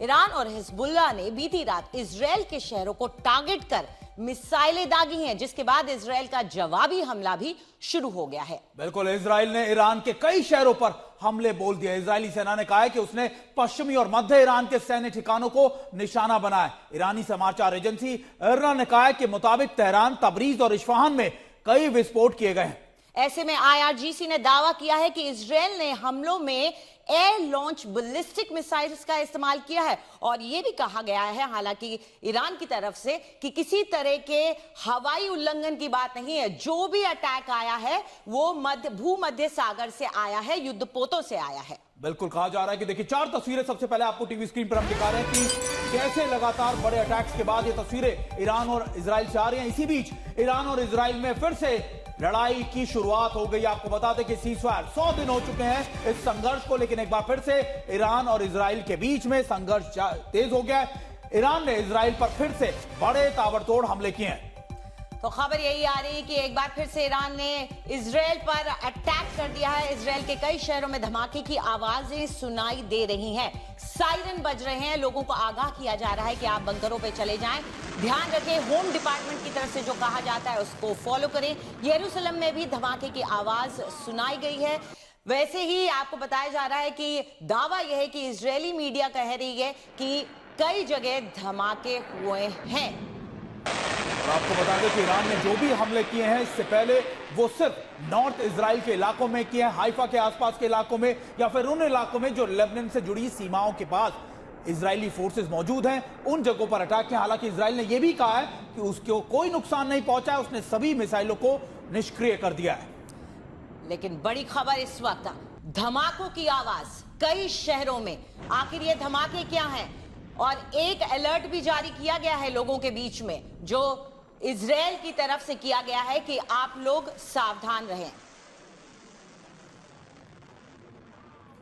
Iran और Hezbollah ने बीती रात इजरायल के शहरों को टारगेट कर मिसाइलें दागी हैं, जिसके बाद इजरायल का जवाबी हमला भी शुरू हो गया है। बिल्कुल, इजरायल ने ईरान के कई शहरों पर हमले बोल दिए। इजरायली सेना ने कहा है कि उसने पश्चिमी और मध्य ईरान के सैन्य ठिकानों को निशाना बनाया। ईरानी समाचार एजेंसी इरना ने कहा है कि मुताबिक तेहरान, तबरीज और इस्फहान में कई विस्फोट किए गए हैं। ऐसे में IRGC ने दावा किया है कि इजरायल ने हमलों में एयर लॉन्च बैलिस्टिक मिसाइल्स का इस्तेमाल किया है और यह भी कहा गया है, हालांकि ईरान की तरफ से, कि किसी तरह के हवाई उल्लंघन की बात नहीं है। जो भी अटैक आया है वो भूमध्य सागर से आया है, युद्धपोतों से आया है। बिल्कुल, कहा जा रहा है कि देखिए 4 तस्वीरें सबसे पहले आपको टीवी स्क्रीन पर हम दिखा रहे हैं कि कैसे लगातार बड़े अटैक्स के बाद ये तस्वीरें ईरान और इजराइल से आ रही हैं। इसी बीच ईरान और इजराइल में फिर से लड़ाई की शुरुआत हो गई। आपको बता दें कि सीज़फायर 100 दिन हो चुके हैं इस संघर्ष को, लेकिन एक बार फिर से ईरान और इजराइल के बीच में संघर्ष तेज हो गया है। ईरान ने इजराइल पर फिर से बड़े ताबड़तोड़ हमले किए हैं। तो खबर यही आ रही है कि एक बार फिर से ईरान ने इजरायल पर अटैक कर दिया है। इजरायल के कई शहरों में धमाके की आवाजें सुनाई दे रही हैं, सायरन बज रहे हैं, लोगों को आगाह किया जा रहा है कि आप बंकरों पे चले जाएं, ध्यान रखें, होम डिपार्टमेंट की तरफ से जो कहा जाता है उसको फॉलो करें। यरूशलेम में भी धमाके की आवाज सुनाई गई है। वैसे ही आपको बताया जा रहा है कि दावा यह है कि इजरायली मीडिया कह रही है कि कई जगह धमाके हुए हैं। और आपको बता दें कि ईरान ने जो भी हमले किए हैं इससे पहले वो सिर्फ नॉर्थ इजराइल के इलाकों में किए हैं, हाइफा के आसपास के इलाकों में, या फिर उन इलाकों में जो लेबनान से जुड़ी सीमाओं के पास इजरायली फोर्सेस मौजूद हैं, उन जगहों पर अटैक किए। हालांकि इजराइल ने यह भी कहा है कि उसको कोई नुकसान नहीं पहुंचा है, उसने सभी मिसाइलों को निष्क्रिय कर दिया है। लेकिन बड़ी खबर इस वक्त, धमाकों की आवाज कई शहरों में। आखिर ये धमाके क्या हैं? और एक अलर्ट भी जारी किया गया है लोगों के बीच में, जो इजरायल की तरफ से किया गया है कि आप लोग सावधान रहें।